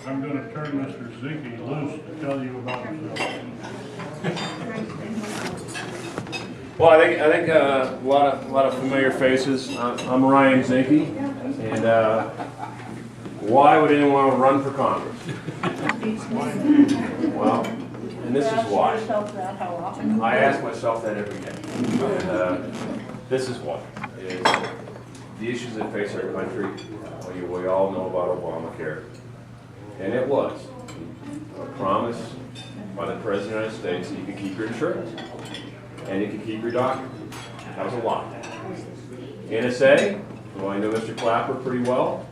I'm going to turn Mr. Zinke loose to tell you about himself. Well, I think a lot of familiar faces. I'm Ryan Zinke, and why would anyone want to run for Congress? Well, and this is why. I ask myself that every day, and this is why. Is the issues that face our country. We all know about Obamacare, and it was a promise by the President of the United States that you could keep your insurance. And you can keep your doctor. That was a lot. NSA, who I know Mr. Clapper pretty well,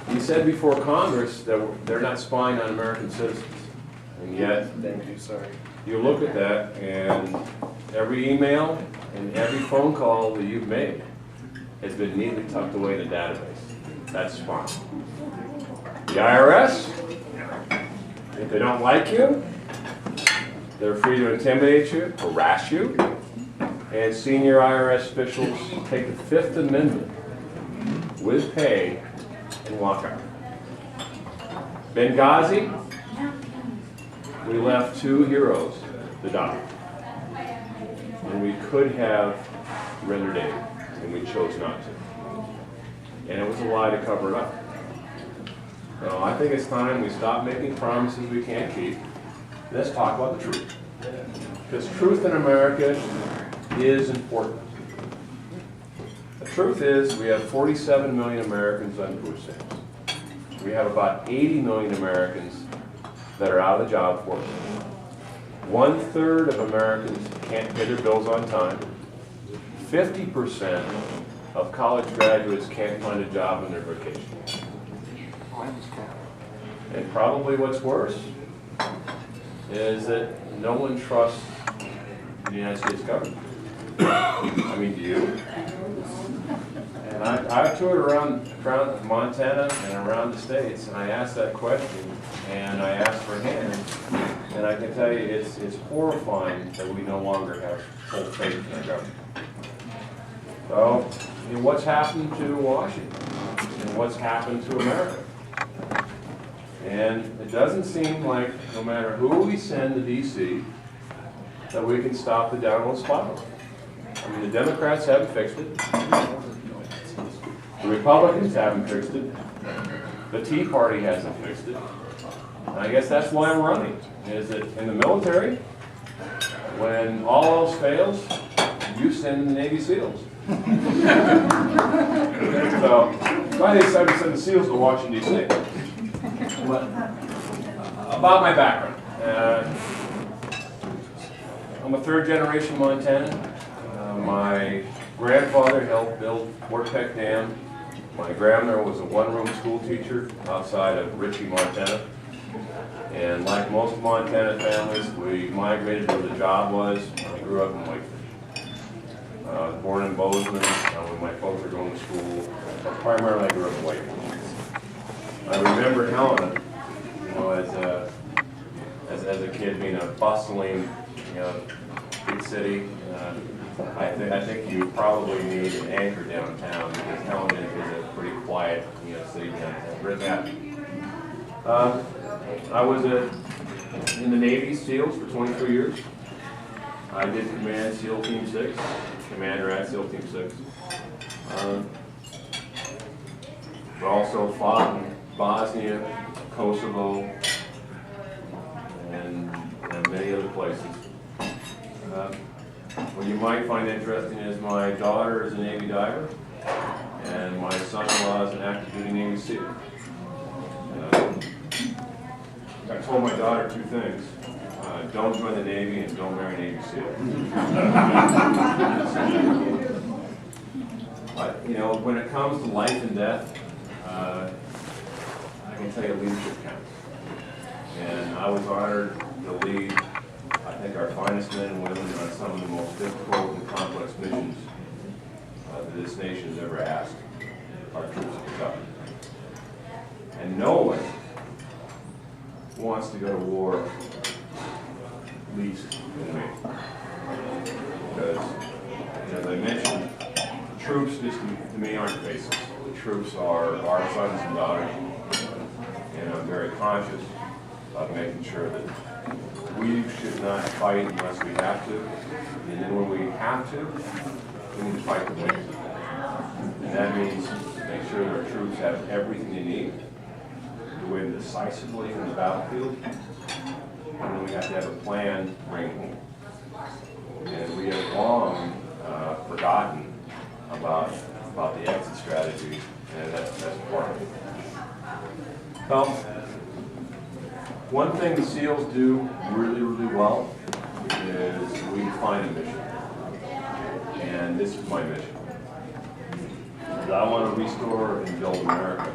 he said before Congress that they're not spying on American citizens. And yet, you look at that, and every email and every phone call that you've made has been neatly tucked away in the database. That's spying. The IRS, if they don't like you, they're free to intimidate you, harass you, and senior IRS officials take the Fifth Amendment with pay and walk out. Benghazi, we left two heroes to die. And we could have rendered aid, and we chose not to. And it was a lie to cover it up. So I think it's time we stop making promises we can't keep. Let's talk about the truth. Because truth in America is important. The truth is we have 47 million Americans on food stamps. We have about 80 million Americans that are out of the job force. 1/3 of Americans can't pay their bills on time. 50% of college graduates can't find a job on their vacation. And probably what's worse is that no one trusts the United States government. I mean, do you? And I've toured around Montana and around the states, and I asked that question, and I asked for hands, and I can tell you it's horrifying that we no longer have full faith in our government. So, what's happened to Washington? And what's happened to America? And it doesn't seem like, no matter who we send to D.C., that we can stop the downward spiral. I mean, the Democrats haven't fixed it. The Republicans haven't fixed it. The Tea Party hasn't fixed it. And I guess that's why I'm running, is that in the military, when all else fails, you send the Navy SEALs. So, I decided to send the SEALs to Washington, D.C. About my background. I'm a third-generation Montanan. My grandfather helped build Fort Peck Dam. My grandmother was a one-room school teacher outside of Ritchie, Montana. And like most Montana families, we migrated where the job was. I grew up in Whitefish. Born in Bozeman, when my folks were going to school. But primarily I grew up in Whitefish. I remember Helena, as a kid, being a bustling, big city. I think you probably need an anchor downtown because Helena is a pretty quiet, city downtown. Very happy. I was in the Navy SEALs for 23 years. I did command SEAL Team 6, commander at SEAL Team 6. But also fought in Bosnia, Kosovo, and many other places. What you might find interesting is my daughter is a Navy diver, and my son-in-law is an active duty Navy SEAL. I told my daughter two things. Don't join the Navy and don't marry a Navy SEAL. But, when it comes to life and death, I can tell you leadership counts. And I was honored to lead, I think, our finest men and women on some of the most difficult and complex missions that this nation has ever asked our troops to conduct. And no one wants to go to war least than me. Because, as I mentioned, the troops just to me aren't faces. The troops are our sons and daughters. conscious of making sure that we should not fight unless we have to, and then when we have to, we need to fight to win. And that means make sure that our troops have everything they need to win decisively in the battlefield, and then we have to have a plan to bring home. And we have long forgotten about the exit strategy, and that's part of it. Well, one thing the SEALs do really, really well is we define a mission. And this is my mission. I want to restore and build America.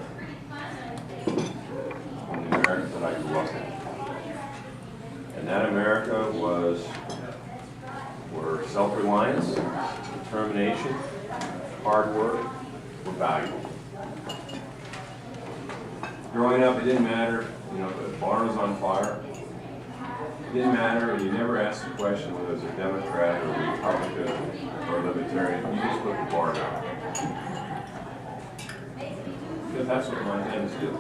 And the America that I grew up in. And that America were self-reliance, determination, hard work, were valuable. Growing up, it didn't matter, if the barn was on fire. It didn't matter, and you never asked the question whether it was a Democrat or a Republican or a Libertarian. You just put the barn out. Because that's what Montans do.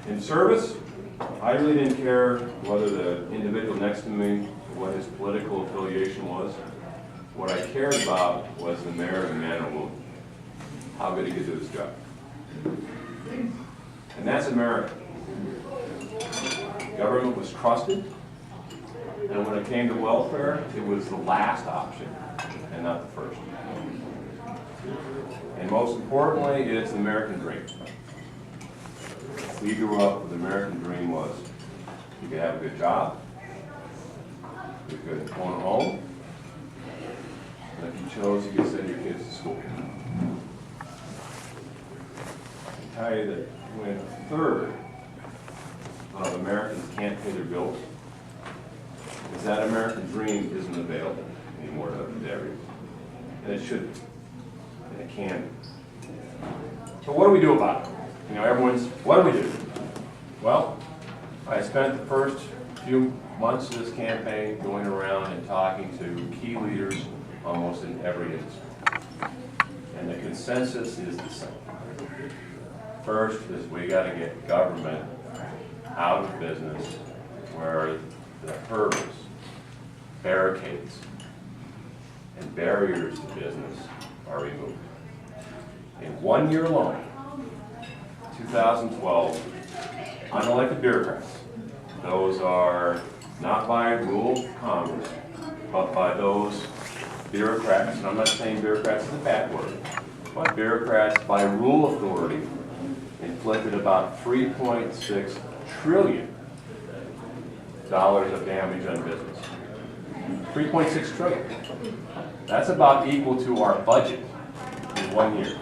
In service, I really didn't care whether the individual next to me, what his political affiliation was. What I cared about was the merit and man or woman. How good he could do his job. And that's America. Government was trusted, and when it came to welfare, it was the last option and not the first. And most importantly, it's the American dream. We grew up, the American dream was you could have a good job, you could own a home, and if you chose, you could send your kids to school. I can tell you that when a third of Americans can't pay their bills, is that American dream isn't available anymore to the areas. And it should be. And it can be. So what do we do about it? What do we do? Well, I spent the first few months of this campaign going around and talking to key leaders almost in every industry. And the consensus is the same. First is we got to get government out of business where the hurdles, barricades, and barriers to business are removed. In 1 year alone, 2012, unelected bureaucrats, those are not by rule of Congress, but by those bureaucrats, and I'm not saying bureaucrats is a bad word, but bureaucrats by rule authority inflicted about $3.6 trillion of damage on business. 3.6 trillion. That's about equal to our budget in 1 year.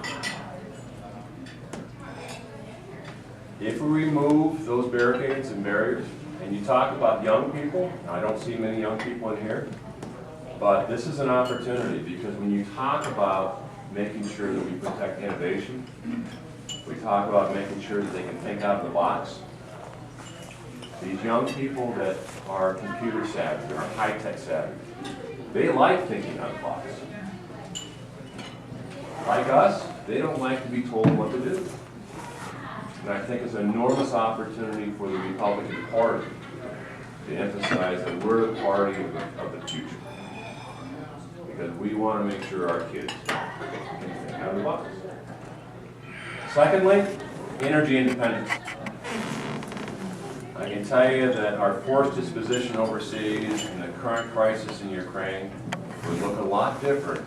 If we remove those barricades and barriers, and you talk about young people, I don't see many young people in here, but this is an opportunity because when you talk about making sure that we protect innovation, we talk about making sure that they can think out of the box. These young people that are computer savvy, are high-tech savvy, they like thinking out of the box. Like us, they don't like to be told what to do. And I think it's an enormous opportunity for the Republican Party to emphasize that we're the party of the future. Because we want to make sure our kids can think out of the box. Secondly, energy independence. I can tell you that our forced disposition overseas and the current crisis in Ukraine would look a lot different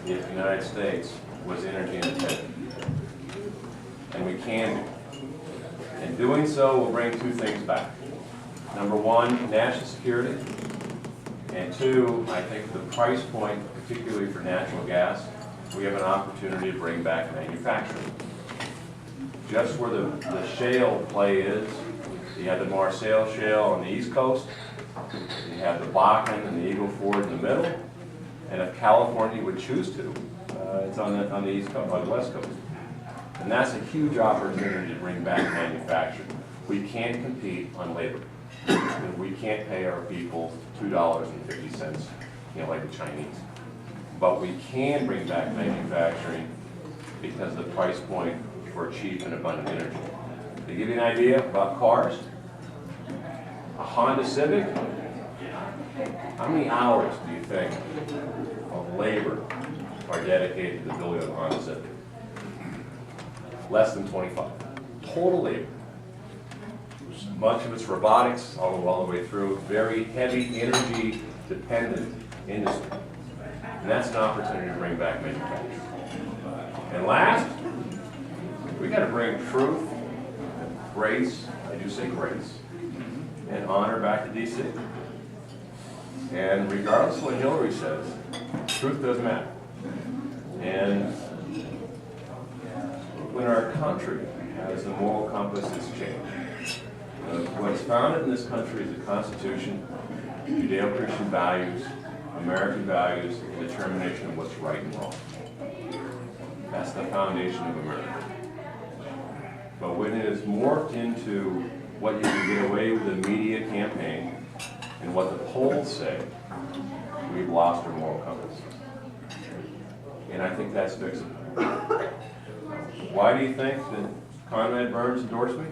if the United States was energy independent. And we can be. And doing so will bring two things back. Number one, national security. And two, I think the price point, particularly for natural gas, we have an opportunity to bring back manufacturing. Just where the shale play is, you have the Marseille Shale on the East Coast, you have the Bakken and the Eagle Ford in the middle, and if California would choose to, it's on the East Coast, on the West Coast. And that's a huge opportunity to bring back manufacturing. We can't compete on labor. We can't pay our people $2.50, like the Chinese. But we can bring back manufacturing because of the price point for cheap and abundant energy. To give you an idea about cars, a Honda Civic, how many hours do you think of labor are dedicated to the building of a Honda Civic? Less than 25. Total labor. Much of it's robotics, all the way through. Very heavy energy dependent industry. And that's an opportunity to bring back manufacturing. And last, we got to bring truth, grace, I do say grace, and honor back to DC. And regardless of what Hillary says, truth does matter. And when our country has a moral compass that's changed, what's founded in this country is the Constitution, Judeo-Christian values, American values, and determination of what's right and wrong. That's the foundation of America. But when it is morphed into what you can get away with the media campaign and what the polls say, we've lost our moral compass. And I think that's fixable. Why do you think that Conrad Burns endorsed me?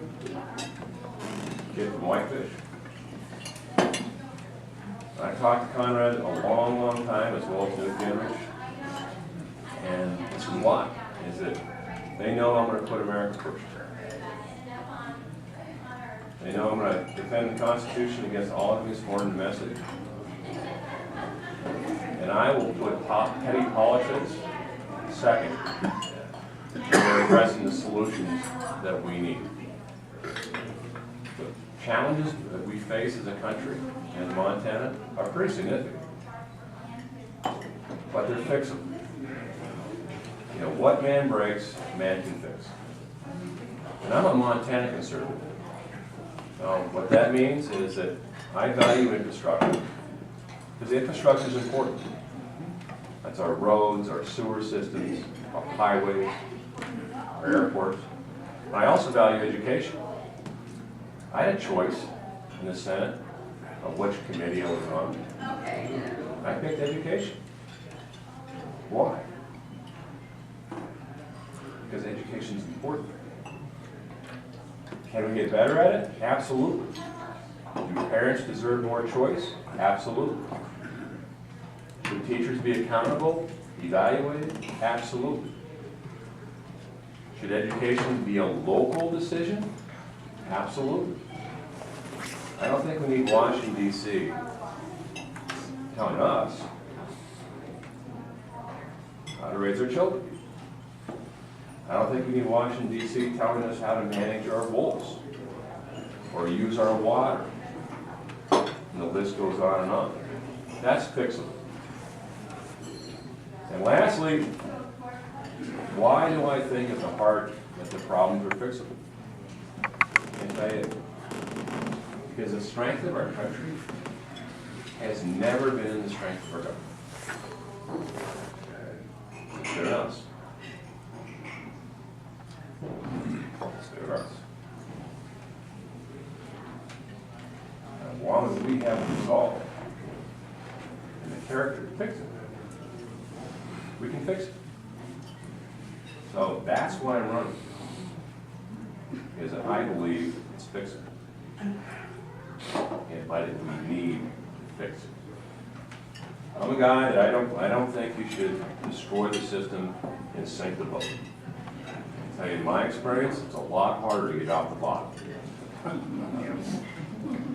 Kid from Whitefish. I talked to Conrad a long, long time, as well as Newt Gingrich. And this is why, is that they know I'm going to put America first. They know I'm going to defend the Constitution against all of these foreign and domestic. And I will put petty politics second for addressing the solutions that we need. The challenges that we face as a country in Montana are pretty significant, but they're fixable. You know, what man breaks, man can fix. And I'm a Montana conservative. What that means is that I value infrastructure, because infrastructure is important. That's our roads, our sewer systems, our highways, our airports. And I also value education. I had a choice in the Senate of which committee I was on. I picked education. Why? Because education is important. Can we get better at it? Absolutely. Do parents deserve more choice? Absolutely. Should teachers be accountable, evaluated? Absolutely. Should education be a local decision? Absolutely. I don't think we need Washington, D.C. telling us how to raise our children. I don't think we need Washington, D.C. telling us how to manage our wolves or use our water. And the list goes on and on. That's fixable. And lastly, why do I think at the heart that the problems are fixable? I can tell you, because the strength of our country has never been the strength of our government. It's been us. It's been us. As long as we have resolve and the character to fix it, we can fix it. So that's why I'm running. Because I believe it's fixable. But we need to fix it. I'm a guy that I don't think you should destroy the system and sink the boat. I tell you, in my experience, it's a lot harder to get off the bottom.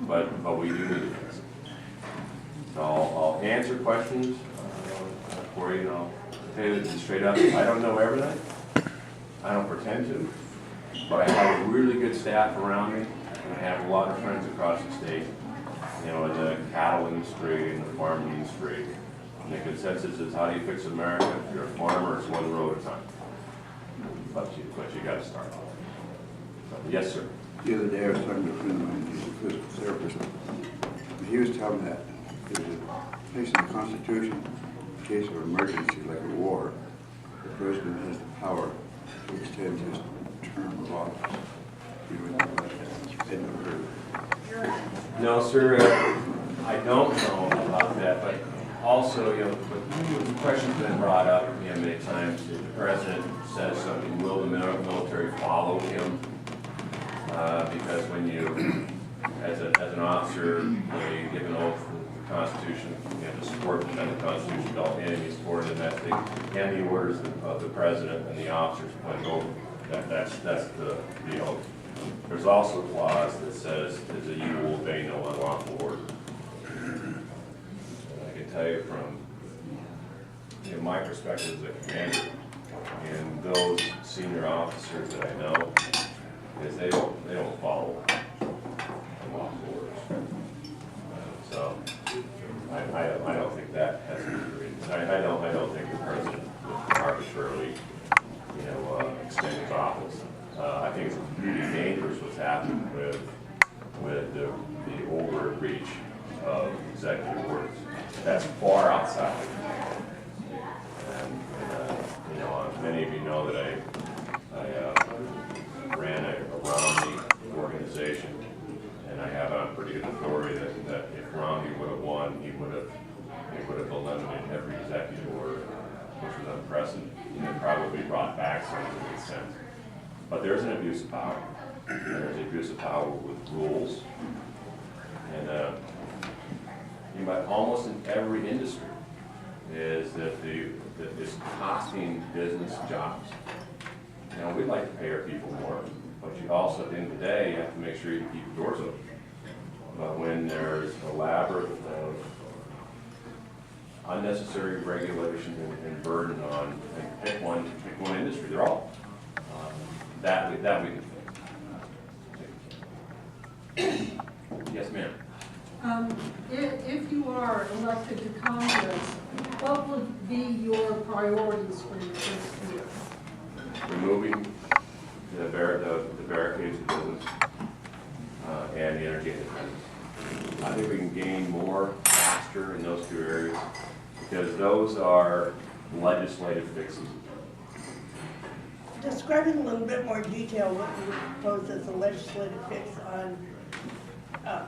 But we do need to fix it. So I'll answer questions for you, and I'll tell you straight up, I don't know everything. I don't pretend to. But I have a really good staff around me, and I have a lot of friends across the state, you know, in the cattle industry and the farming industry. And the consensus is, how do you fix America? If you're a farmer, it's one road at a time. But you got to start. So, yes, sir. The other day I was talking to a friend of mine, he's a physical therapist, and he was telling me that there's a place in the Constitution, in case of emergency like a war, the president has the power to extend his term of office. You would know about that? Had never heard of it. No, sir, I don't know about that, but also, you know, the question's been brought up, you know, many times. If the president says something, will the military follow him? because when you, as an officer, you give an oath to the Constitution, you have to support and defend the Constitution to all enemies, foreign and domestic, and the orders of the President and the officers when over. That's the oath. There's also a clause that says that you will obey no unlawful order. And I can tell you from my perspective as a commander, and those senior officers that I know, is they don't follow unlawful orders. So I don't think that has to be reasons. I don't think the president would arbitrarily, extend his office. I think it's really dangerous what's happened with the overreach of executive orders. That's far outside. And many of you know that I ran a Romney organization, and I have on pretty good authority that if Romney would have won, he would have eliminated every executive order, which was unprecedented, and probably brought back some to make sense. But there's an abuse of power. There's an abuse of power with rules, and almost in every industry is that it's costing business jobs. We'd like to pay our people more, but you also, at the end of the day, you have to make sure you keep the doors open. But when there's a labyrinth of unnecessary regulation and burden on, and pick one industry, they're all. That we can fix. Yes, ma'am. If you are elected to Congress, what would be your priorities for your first year? Removing the barricades of business and the energy independence. I think we can gain more faster in those two areas because those are legislative fixes. Describe in a little bit more detail what you propose as a legislative fix on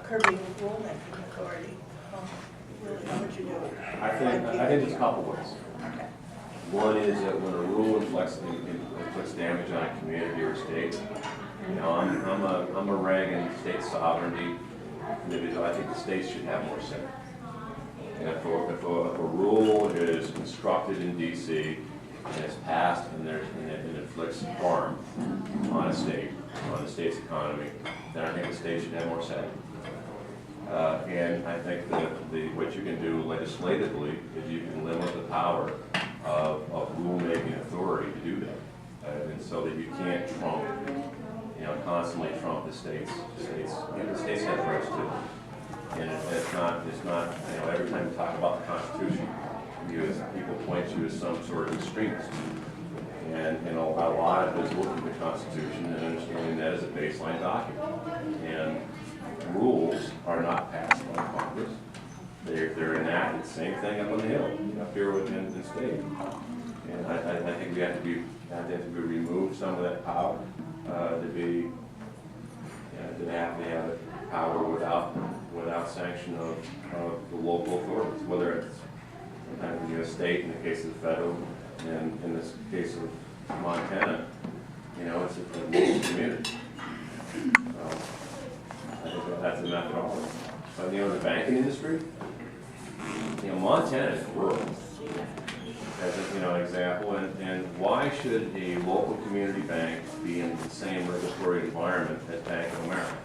curbing rulemaking authority. Really, how would you do it? I think there's a couple ways. Okay. One is that when a rule inflicts damage on a community or state, I'm a Reagan state sovereignty individual. I think the states should have more say. And if a rule is constructed in D.C. and it's passed and it inflicts harm on a state, on the state's economy, then I think the state should have more say. And I think that what you can do legislatively is you can limit the power of rulemaking authority to do that, and so that you can't constantly trump the states. The states have rights too, and it's not every time you talk about the Constitution, people point you as some sort of extremist. And a lot of it is looking at the Constitution and understanding that as a baseline document. And rules are not passed by Congress. They're enacted, same thing up on the Hill, up here within the state. And I think we have to remove some of that power to have power without sanction of the local authorities, whether it's state in the case of the federal, and in this case of Montana, it's a local community. I think that's the methodology. But the banking industry, Montana is rural, as an example, and why should a local community bank be in the same regulatory environment as Bank of America?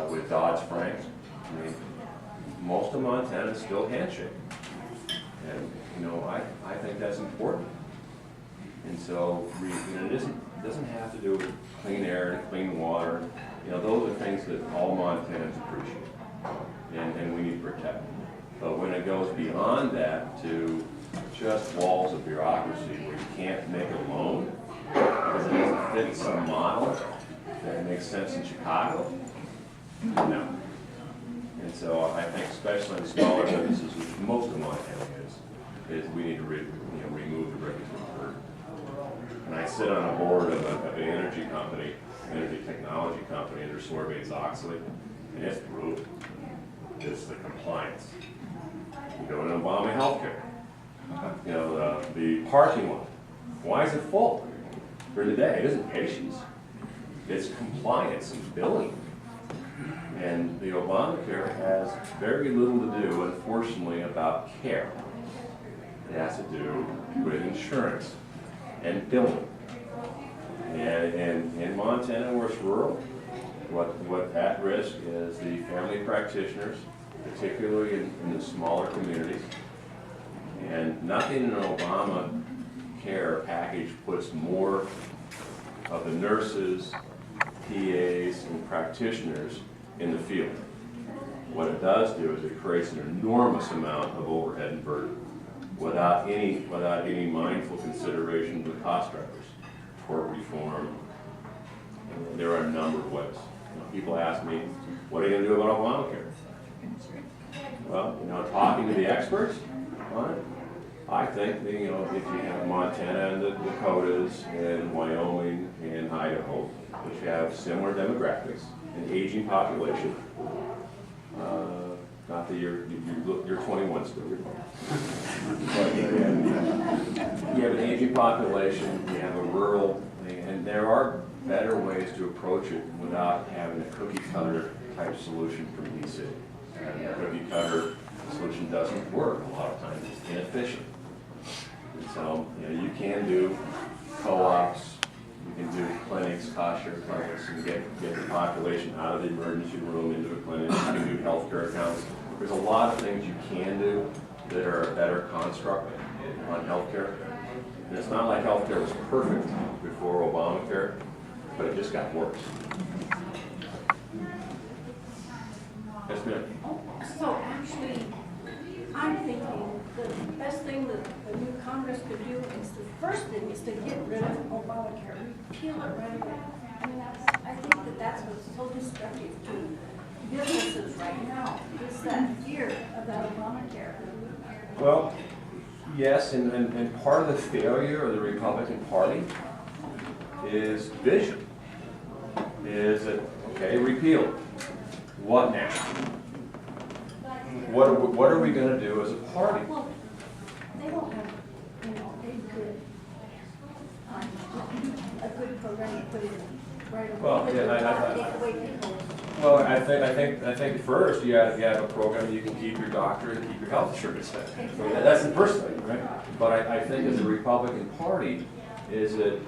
With Dodd-Frank, most of Montana is still handshake. And, I think that's important. And so, it doesn't have to do with clean air and clean water. Those are things that all Montanans appreciate, and we need to protect. But when it goes beyond that to just walls of bureaucracy where you can't make a loan because it doesn't fit some model that makes sense in Chicago, no. And so I think, especially in smaller businesses, which most of Montana is we need to remove the regulatory burden. And I sit on a board of an energy company, energy technology company under Sarbanes-Oxley, and it's brutal. It's the compliance. You go to Obama healthcare. The parking lot. Why is it full during the day? It isn't patients. It's compliance and billing. And the Obamacare has very little to do, unfortunately, about care. It has to do with insurance and billing. And in Montana, where it's rural, what's at risk is the family practitioners, particularly in the smaller communities. And nothing in an Obamacare package puts more of the nurses, PAs, and practitioners in the field. What it does do is it creates an enormous amount of overhead and burden without any mindful consideration of the cost drivers. Tort reform, there are a number of ways. People ask me, what are you going to do about Obamacare? Well, talking to the experts on it, I think that, if you have Montana and the Dakotas and Wyoming and Idaho, which have similar demographics, an aging population, not that you're 21 still, but you have an aging population, you have a rural thing, and there are better ways to approach it without having a cookie cutter type solution from DC. And the cookie cutter solution doesn't work a lot of times, it's inefficient. And so, you can do co-ops, you can do clinics, cost share clinics, and get the population out of the emergency room into a clinic. You can do healthcare accounts. There's a lot of things you can do that are a better construct on healthcare. And it's not like healthcare was perfect before Obamacare, but it just got worse. Yes, ma'am. So actually, I'm thinking the best thing that the new Congress could do is the first thing is to get rid of Obamacare, repeal it right away. I mean, I think that's what's so destructive to businesses right now, is that fear about Obamacare. Well, yes, and part of the failure of the Republican Party is vision. Is that, okay, repeal it. What now? What are we going to do as a party? Well, they don't have, a good program to put in right away. Well, yeah, Take away people. Well, I think first you have a program you can keep your doctor and keep your health insurance. That's the first thing, right? But I think as a Republican Party, is that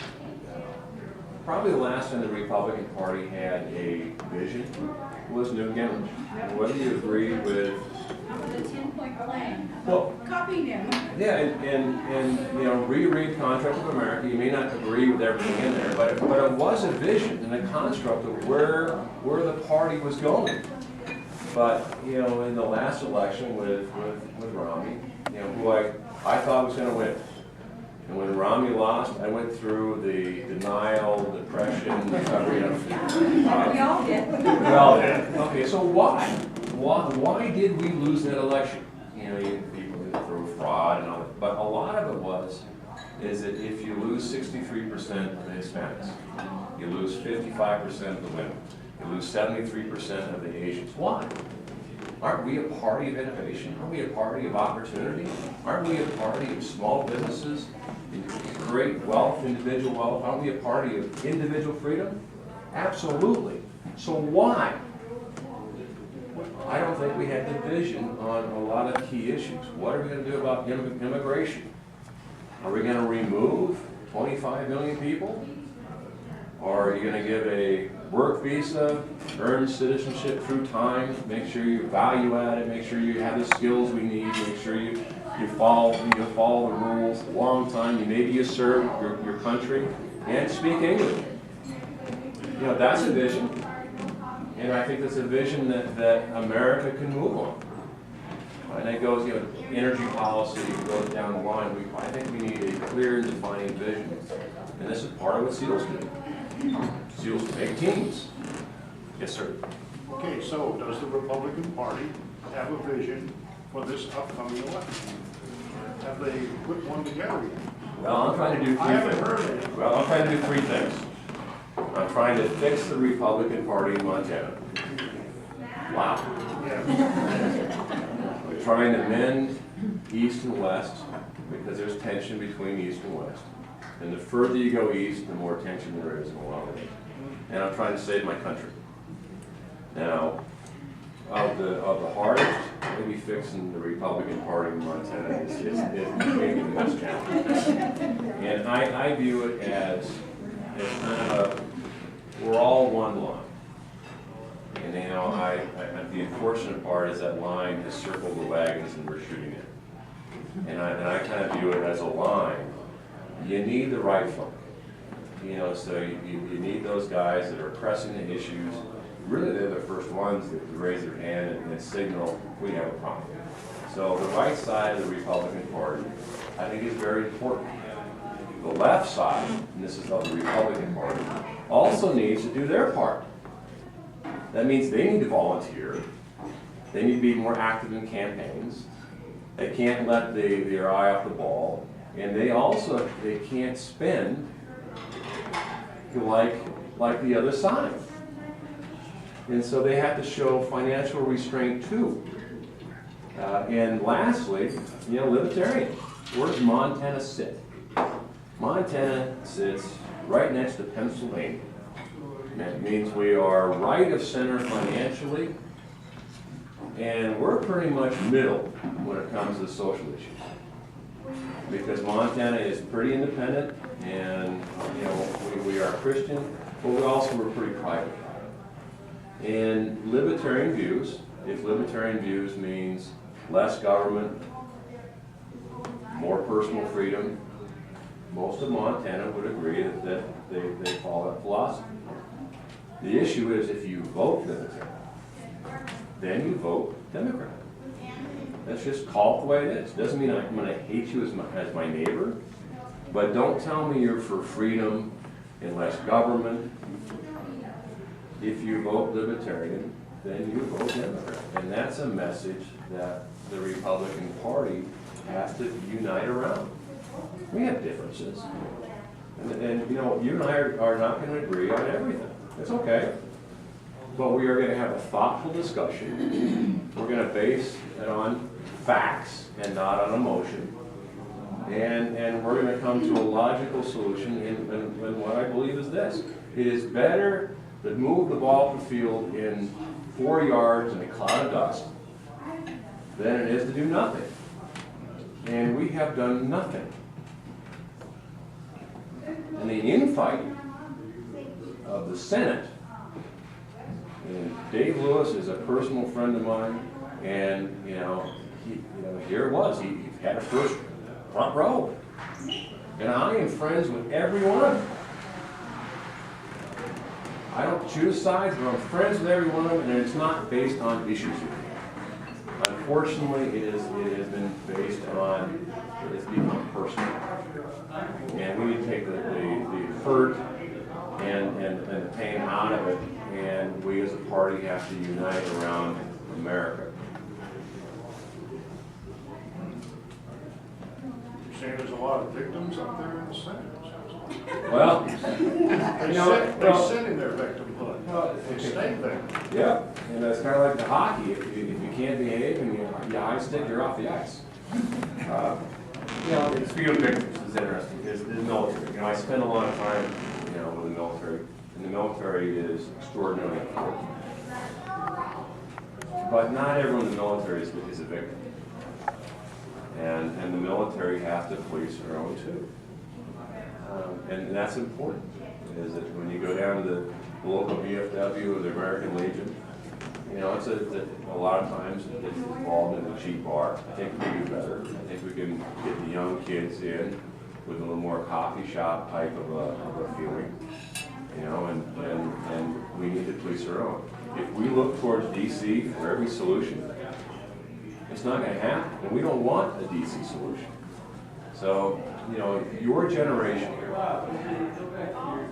probably the last time the Republican Party had a vision was Newt Gingrich. Whether you agree with The 10-point plan. Well, Copying him. yeah, and reread Contract of America. You may not agree with everything in there, but it was a vision and a construct of where the party was going. But in the last election with Romney, who I thought was going to win, and when Romney lost, I went through the denial, depression, recovery. We all did. We all did. Okay, so why did we lose that election? People through fraud and all that, but a lot of it is that if you lose 63% of the Hispanics, you lose 55% of the women, you lose 73% of the Asians. Why? Aren't we a party of innovation? Aren't we a party of opportunity? Aren't we a party of small businesses, great wealth, individual wealth? Aren't we a party of individual freedom? Absolutely. So why? I don't think we had the vision on a lot of key issues. What are we going to do about immigration? Are we going to remove 25 million people? Or are you going to give a work visa, earn citizenship through time, make sure you value add it, make sure you have the skills we need, make sure you follow the rules a long time, maybe you serve your country and speak English. That's a vision. And I think that's a vision that America can move on. And it goes, energy policy goes down the line. I think we need a clear and defining vision. And this is part of what SEALs do. SEALs make teams. Yes, sir. Okay, so does the Republican Party have a vision for this upcoming election? Have they put one together yet? Well, I'm trying to do three I haven't things. heard of it. Well, I'm trying to do three things. I'm trying to fix the Republican Party in Montana. Wow. Yeah. We're trying to mend East and West because there's tension between East and West. And the further you go east, the more tension there is in a lot of ways. and I'm trying to save my country. Now, of the hardest, maybe fixing the Republican Party in Montana is maybe the most challenging. And I view it as kind of we're all one line. And you know, the unfortunate part is that line has circled the wagons and we're shooting it. And I kind of view it as a line. You need the right folk. You know, so you need those guys that are pressing the issues. Really, they're the first ones that raise their hand and signal we have a problem. So the right side of the Republican Party, I think, is very important. The left side, and this is of the Republican Party, also needs to do their part. That means they need to volunteer. They need to be more active in campaigns. They can't let their eye off the ball. And they can't spend like the other side. And so they have to show financial restraint too. And lastly, you know, libertarian. Where does Montana sit? Montana sits right next to Pennsylvania. And that means we are right of center financially, and we're pretty much middle when it comes to social issues. Because Montana is pretty independent, and you know, we are Christian, but we also were pretty private. And libertarian views, if libertarian views means less government, more personal freedom, most of Montana would agree that they follow that philosophy. The issue is if you vote libertarian, then you vote Democrat. Let's just call it the way it is. Doesn't mean I'm going to hate you as my neighbor, but don't tell me you're for freedom and less government. If you vote libertarian, then you vote Democrat. And that's a message that the Republican Party has to unite around. We have differences. And you know, you and I are not going to agree on everything. It's okay. But we are going to have a thoughtful discussion. We're going to base it on facts and not on emotion. And we're going to come to a logical solution in what I believe is this. It is better to move the ball to the field in 4 yards in a cloud of dust than it is to do nothing. And we have done nothing. And the infighting of the Senate, and Dave Lewis is a personal friend of mine, and here it was. He had a front row, and I am friends with every one of them. I don't choose sides, but I'm friends with every one of them, and it's not based on issues. Unfortunately, it has been based on, it's become personal. And we need to take the hurt and the pain out of it, and we as a party have to unite around America. You're saying there's a lot of victims up there in the Senate? Well, they sit in their victimhood. They stay there. Yeah, and it's kind of like the hockey. If you can't behave and you ice stick, you're off the ice. Speaking of victims, it's interesting because the military. I spend a lot of time, with the military, and the military is extraordinarily important. But not everyone in the military is a victim, and the military have to police their own too. And that's important, is that when you go down to the local VFW or the American Legion, it's a lot of times it's involved in the cheap bar. I think we do better. I think we can get the young kids in with a little more coffee shop type of a feeling, and we need to police our own. If we look towards DC for every solution, it's not going to happen, and we don't want a DC solution. So, your generation,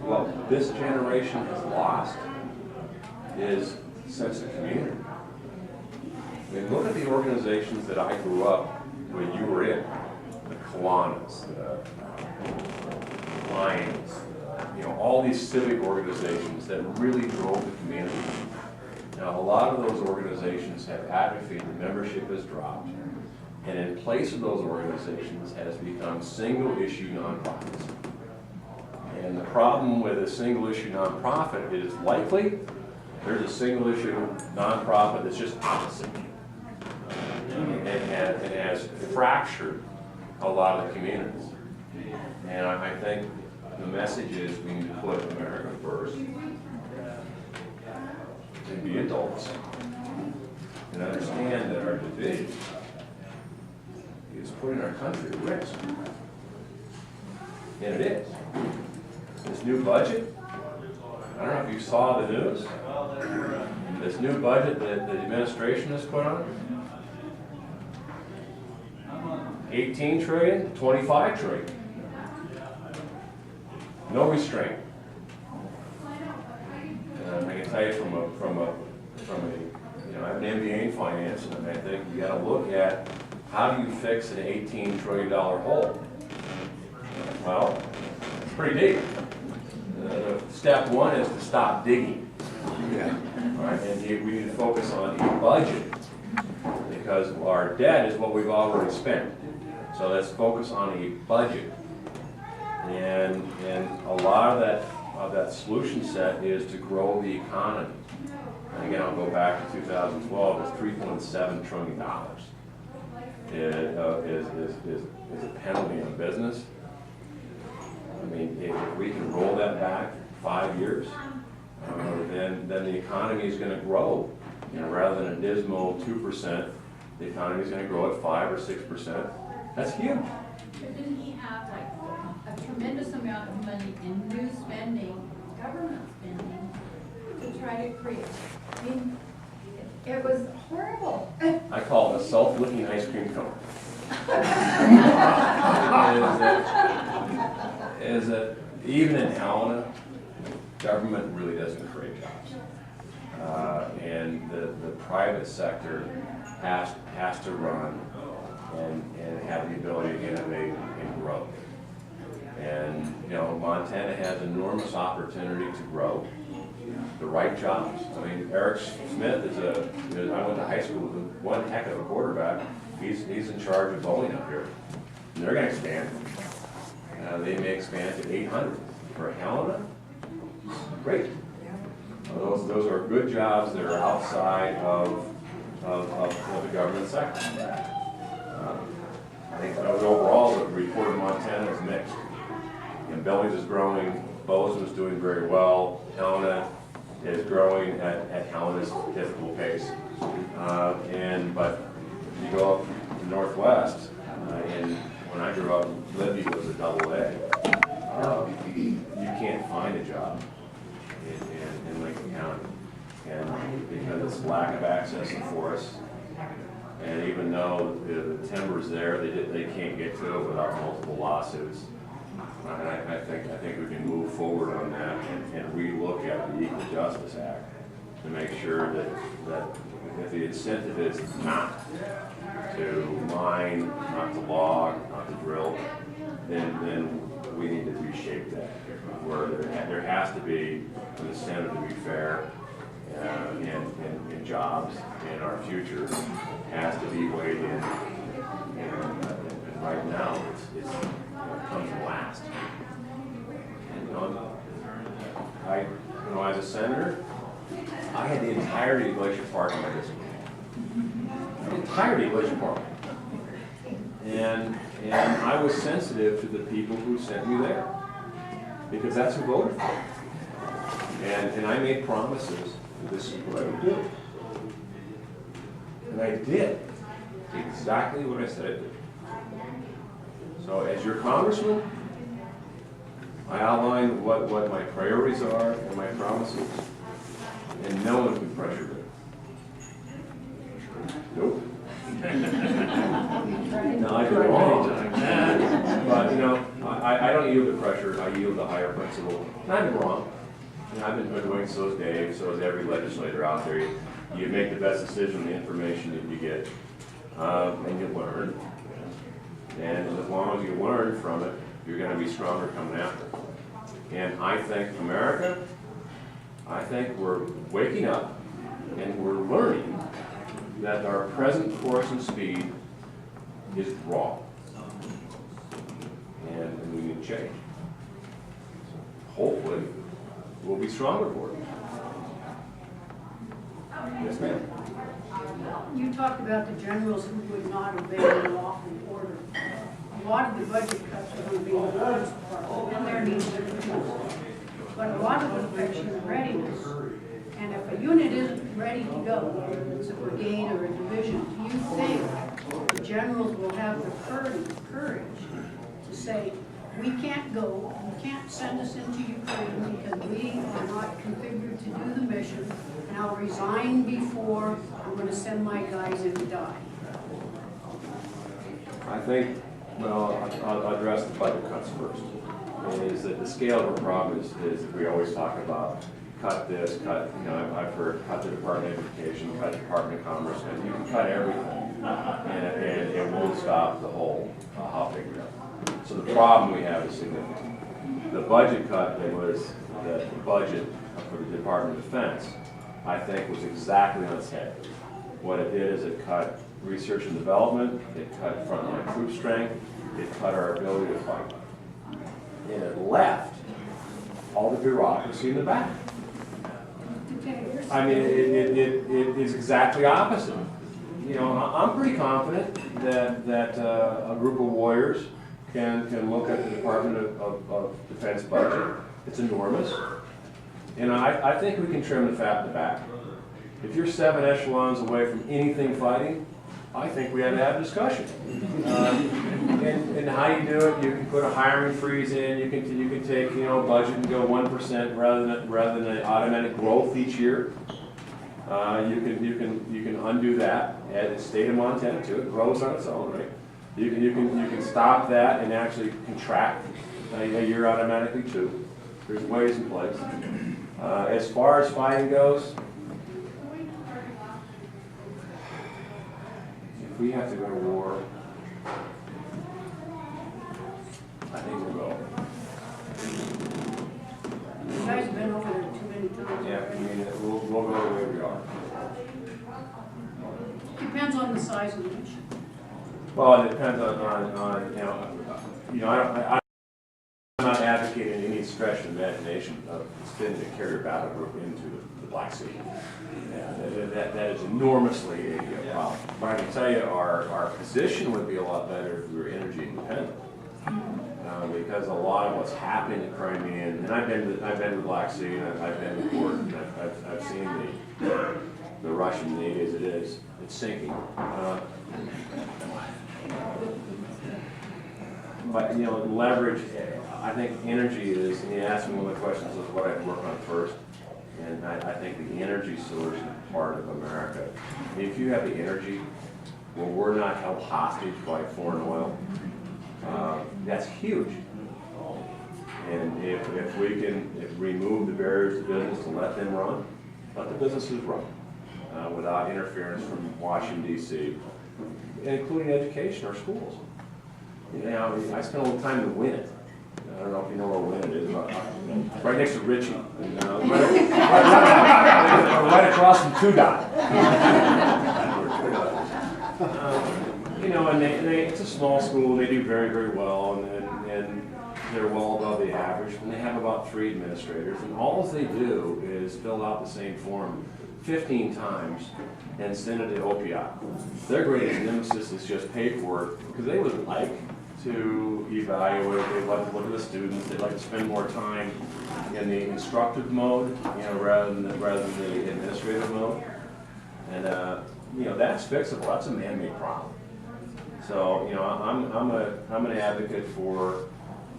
well, this generation has lost is sense of community. I mean, look at the organizations that I grew up when you were in, the Kiwanis, the Lions, all these civic organizations that really drove the community. Now, a lot of those organizations have atrophied, the membership has dropped. And in place of those organizations has become single-issue nonprofits. And the problem with a single issue nonprofit is likely there's a single issue nonprofit that's just opposite. It has fractured a lot of the communities. And I think the message is we need to put America first and be adults and understand that our division is putting our country at risk. And it is. This new budget, I don't know if you saw the news, this new budget that the administration has put on, 18 trillion, 25 trillion. No restraint. I can tell you from a I have an MBA in finance, and I think you got to look at how do you fix an $18 trillion hole. Well, it's pretty deep. Step one is to stop digging. Yeah. All right, and we need to focus on a budget because our debt is what we've already spent. So let's focus on a budget. And a lot of that solution set is to grow the economy. And again, I'll go back to 2012. It's $3.7 trillion. Is a penalty on business. I mean, if we can roll that back 5 years, then the economy is going to grow. Rather than a dismal 2%, the economy is going to grow at 5 or 6%. That's huge. But didn't he have like a tremendous amount of money in new spending, government spending, to try to create? I mean, it was horrible. I call it a self-licking ice cream cone. is that even in Helena, government really doesn't create jobs. And the private sector has to run and have the ability to innovate and grow. And Montana has enormous opportunity to grow the right jobs. I mean, Eric Smith I went to high school with one heck of a quarterback. He's in charge of bowling up here. And they're going to expand. They may expand to 800. For Helena, great. Those are good jobs that are outside of the government sector. I think overall the report in Montana is mixed. And Billings is growing, Bozeman is doing very well, Helena is growing at Helena's typical pace. But you go up to the Northwest, and when I grew up, Libby was a double A. You can't find a job in Lincoln County, and because it's lack of access to forests. And even though the timber's there, they can't get to it without multiple lawsuits. And I think we can move forward on that and relook at the Equal Justice Act to make sure that if the incentive is not to mine, not to log, not to drill, then we need to reshape that, where there has to be an incentive to be fair, and jobs in our future has to be weighed in. And right now, it comes last. And as a senator, I had the entirety of Glacier Park in my district. The entirety of Glacier Park. And I was sensitive to the people who sent me there, because that's who voted for me. And I made promises that this is what I would do. And I did exactly what I said I did. So as your congressman, I outlined what my priorities are and my promises, and no one can pressure me. Nope. No, I do it all. But I don't yield to pressure. I yield to higher principle. And I've been wrong. I've been doing so is Dave, so is every legislator out there. You make the best decision on the information that you get, and you learn. And as long as you learn from it, you're going to be stronger coming after. And I think America, we're waking up and we're learning that our present course and speed is wrong. And we need to change. hopefully, will be stronger for it. Yes, ma'am. You talked about the generals who would not obey the lawful order. A lot of the budget cuts are going to be in the police department, and their needs are reduced. But a lot of them affects your readiness. And if a unit isn't ready to go, whether it's a brigade or a division, do you think the generals will have the courage to say, we can't go, you can't send us into Ukraine because we are not configured to do the mission, and I'll resign before I'm going to send my guys in to die? I think, well, I'll address the budget cuts first. Is that the scale of the problem is we always talk about cut this, cut, you know, I've heard cut the Department of Education, cut the Department of Commerce, and you can cut everything, and it won't stop the whole how big we are. So the problem we have is significant. The budget cut that was the budget for the Department of Defense, I think, was exactly on its head. What it did is it cut research and development, it cut frontline troop strength, it cut our ability to fight. And it left all the bureaucracy in the back. I mean, it is exactly opposite. You know, I'm pretty confident that a group of warriors can look at the Department of Defense budget. It's enormous. And I think we can trim the fat in the back. If you're 7 echelons away from anything fighting, I think we had to have a discussion. And how you do it, you can put a hiring freeze in. You can take, you know, budget and go 1% rather than an automatic growth each year. You can undo that. Add the state of Montana to it. It grows on its own, right? You can stop that and actually contract a year automatically too. There's ways in place. As far as fighting goes, if we have to go to war, I think we'll go. You guys have been over there too many times. Yeah, I mean, we'll go the way we are. Depends on the size of the mission. Well, it depends on I'm not advocating any stretch of imagination of extending a carrier battle group into the Black Sea. That is enormously a problem. But I can tell you our position would be a lot better if we were energy independent. Because a lot of what's happening in Crimea, and I've been to the Black Sea, and I've been to port, and I've seen the Russian Navy as it is. It's sinking. But you know, leverage. I think energy is. And you asked me one of the questions was what I'd work on first, and I think the energy solution part of America. I mean, if you have the energy, where we're not held hostage by foreign oil. That's huge. And if we can remove the barriers to business and let them run, let the businesses run without interference from Washington, D.C., including education or schools. You know, I spent a little time in Winnet. I don't know if you know where Winnet is, but right next to Ritchie. Right across from Two Dot. You know, and it's a small school, and they do very, very well, and they're well above the average, and they have about 3 administrators, and all they do is fill out the same form 15 times and send it to OPI. Their greatest nemesis is just paperwork, because they would like to evaluate, they'd like to look at the students, they'd like to spend more time in the instructive mode, you know, rather than the administrative mode. And you know, that's fixable. That's a man-made problem. So, you know, I'm an advocate for,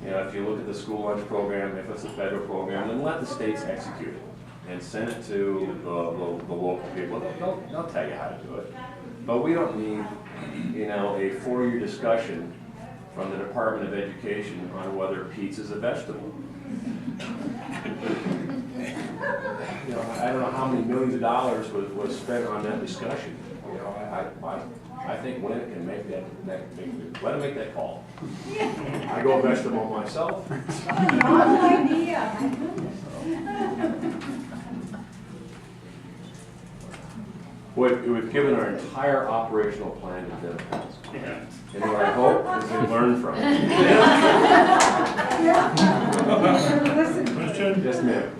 you know, if you look at the school lunch program, if it's a federal program, then let the states execute it and send it to the local people. They'll tell you how to do it. But we don't need, you know, a 4-year discussion from the Department of Education on whether pizza is a vegetable. You know, I don't know how many millions of dollars was spent on that discussion. You know, I think Winnet can make let him make that call. I go vegetable myself. Novel idea. We've given our entire operational plan to Democrats. Yeah. And what I hope is they learn from it. Mr. question? Yes, ma'am.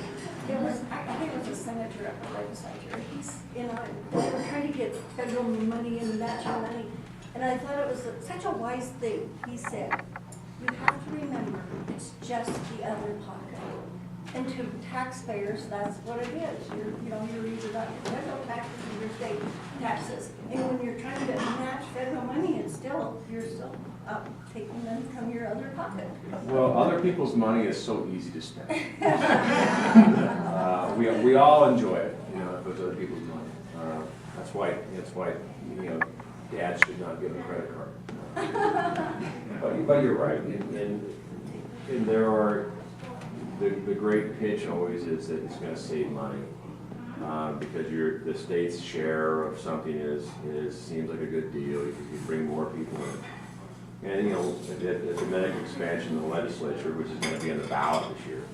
I think it was a senator up the legislature. They were trying to get federal money and matching money. And I thought it was such a wise thing. He said, you have to remember, it's just the other pocket. And to taxpayers, that's what it is. You're either got your federal taxes or your state taxes. And when you're trying to match federal money, you're still taking them from your other pocket. Well, other people's money is so easy to spend. We all enjoy it, if it's other people's money. That's why, dads should not give a credit card. But you're right, and there are, the great pitch always is that it's going to save money. Because the state's share of something seems like a good deal, you bring more people in. And, the dramatic expansion of the legislature, which is going to be on the ballot this year,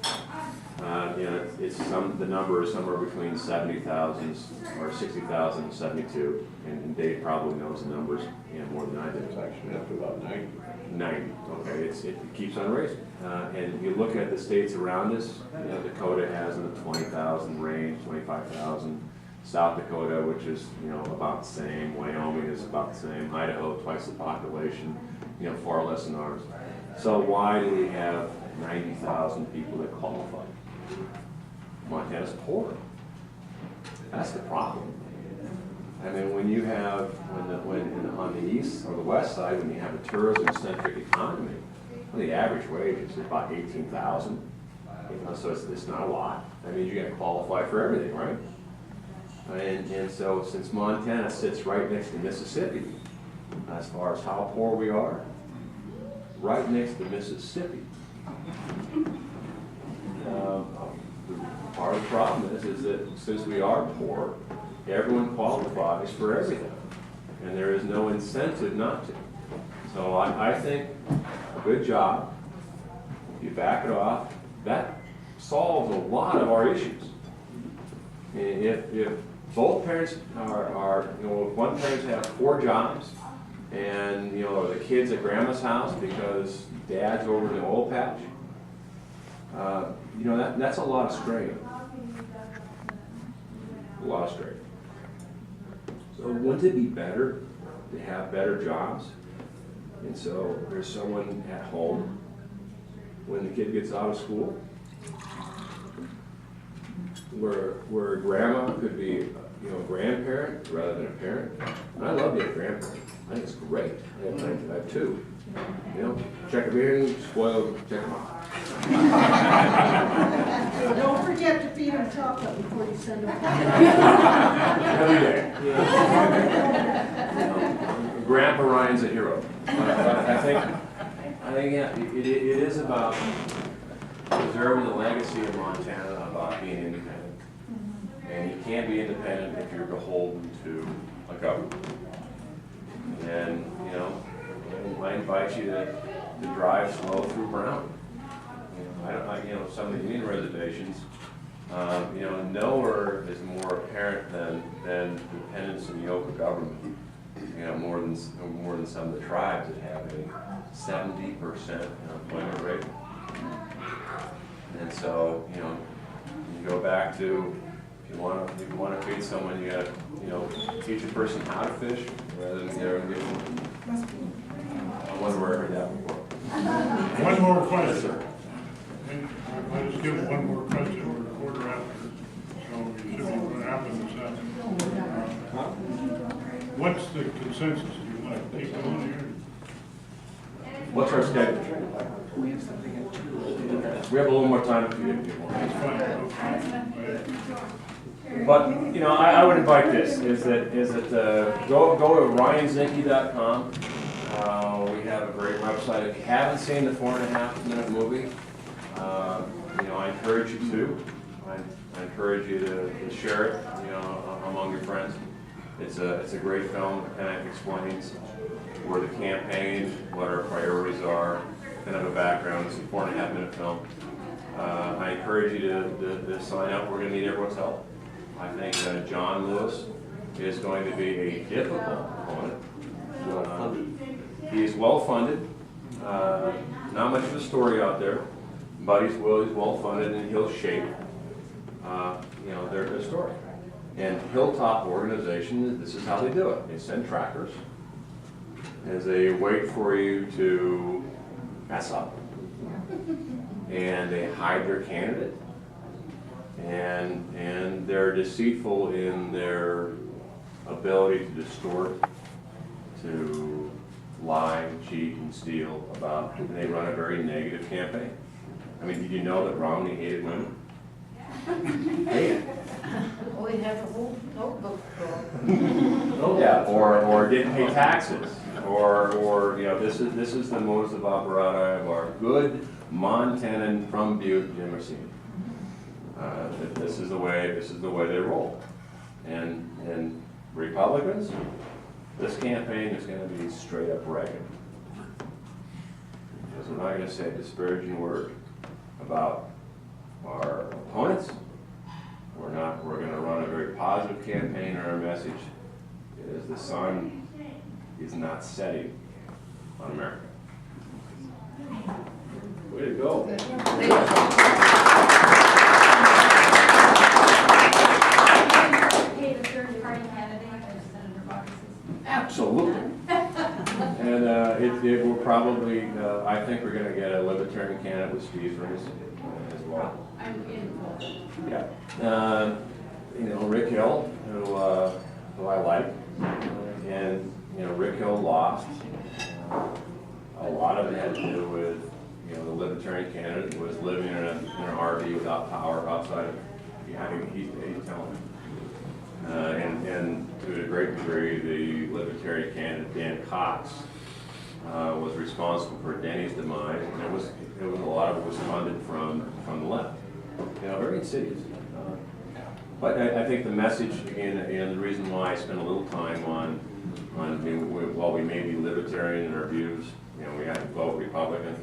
the number is somewhere between 70,000 or 60,000 and 72, and Dave probably knows the numbers, more than I do. It's actually up to about 90. 90, okay, it keeps on raising. And you look at the states around us, Dakota has in the 20,000 range, 25,000. South Dakota, which is, about the same. Wyoming is about the same. Idaho, twice the population, far less than ours. So why do we have 90,000 people that qualify? Montana's poor. That's the problem. I mean, when you have, on the east or the west side, when you have a tourism-centric economy, the average wage is about 18,000. So it's not a lot. That means you got to qualify for everything, right? And so since Montana sits right next to Mississippi, as far as how poor we are, right next to Mississippi, part of the problem is that since we are poor, everyone qualifies for everything, and there is no incentive not to. So I think a good job, if you back it off, that solves a lot of our issues. If both parents are if one parent has 4 jobs, and the kids at grandma's house because dad's over in the oil patch, that's a lot of strain. A lot of strain. So wouldn't it be better to have better jobs? And so there's someone at home when the kid gets out of school, where grandma could be a grandparent rather than a parent. And I love being a grandparent. I think it's great. I have 2. Check them in, spoiled, check them out. Don't forget to feed them chocolate before you send them. Every day. Grandpa Ryan's a hero. But I think it is about preserving the legacy of Montana, about being independent. And you can't be independent if you're beholden to a government. And, I invite you to drive slow through Brown. Some of the Indian reservations, nowhere is more apparent than dependence and yoke of government. More than some of the tribes that have a 70% unemployment rate. And so, you go back to, if you want to feed someone, you got to, teach a person how to fish rather than there and get one. I wonder where I heard that before. One more question. Let us give one more question. We're a quarter after, so you should be going to happen this afternoon. What's the consensus? Do you want to keep going here? What's our schedule? We have a little more time if you want. That's fine. But I would invite this: is that go to ryanzinke.com. We have a great website. If you haven't seen the 4.5-minute movie, I encourage you to. I encourage you to share it, among your friends. It's a great film. It kind of explains where the campaign, what our priorities are, kind of a background. It's a 4.5-minute film. I encourage you to sign up. We're going to need everyone's help. I think John Lewis is going to be a difficult opponent. He is well funded. Not much of a story out there, but he's well-funded, and he'll shape, their story. And Hilltop organization, this is how they do it. They send trackers as they wait for you to mess up, and they hide their candidate, and they're deceitful in their ability to distort, to lie, cheat, and steal about, and they run a very negative campaign. I mean, did you know that Romney hated women? Hated. We have a whole notebook full. Yeah, or didn't pay taxes, or this is the modus operandi of our good Montanan from Butte Democracy. This is the way they roll, and Republicans, this campaign is going to be straight up Reagan, because we're not going to say a disparaging word about our opponents. We're going to run a very positive campaign, and our message is the sun is not setting on America. Way to go. Paid a third-party candidate for Senator Boxes. Absolutely. And it will probably, I think we're going to get a libertarian candidate with Steve's race as well. I'm in for it. Yeah. Rick Hill, who I like, and Rick Hill lost. A lot of it had to do with the libertarian candidate who was living in an RV without power outside of behind he's telling. And to a great degree, the libertarian candidate Dan Cox was responsible for Denny's demise, and it was a lot of it was funded from the left. Very insidious. But I think the message, again, and the reason why I spent a little time on while we may be libertarian in our views, we have to vote Republican.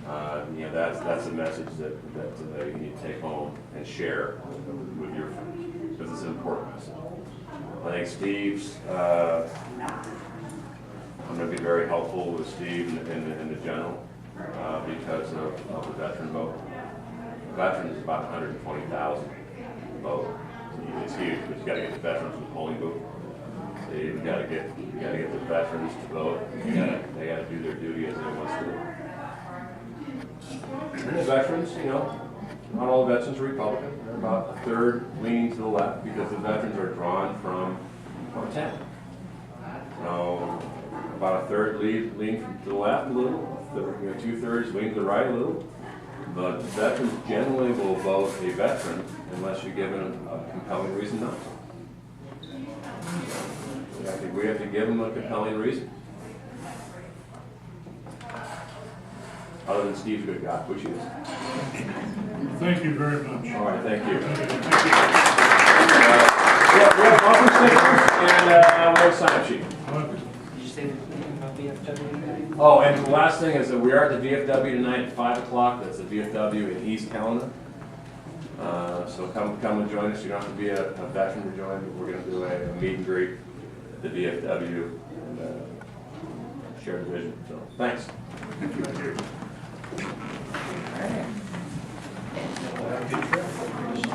That's a message that you need to take home and share with your friends, because it's an important message. I think Steve's, I'm going to be very helpful with Steve in the general because of the veteran vote. The veteran is about 120,000 vote. It's huge, but you got to get the veterans in the polling booth. So you got to get the veterans to vote. They got to do their duty as they must do. And the veterans, not all veterans are Republican. They're about a third leaning to the left because the veterans are drawn from 10. So about a third lean to the left a little, 2/3 lean to the right a little. But veterans generally will vote a veteran unless you're given a compelling reason not to. We have to give them a compelling reason. Other than Steve's a good guy, which he is. Thank you very much. All right, thank you. Thank you. We have bumper stickers and we have a sign-up sheet. Did you say anything about VFW? Oh, and the last thing is that we are at the VFW tonight at 5 o'clock. That's the VFW in East Helena. So come and join us. You don't have to be a veteran to join, but we're going to do a meet and greet at the VFW and share the vision. So thanks. Thank you.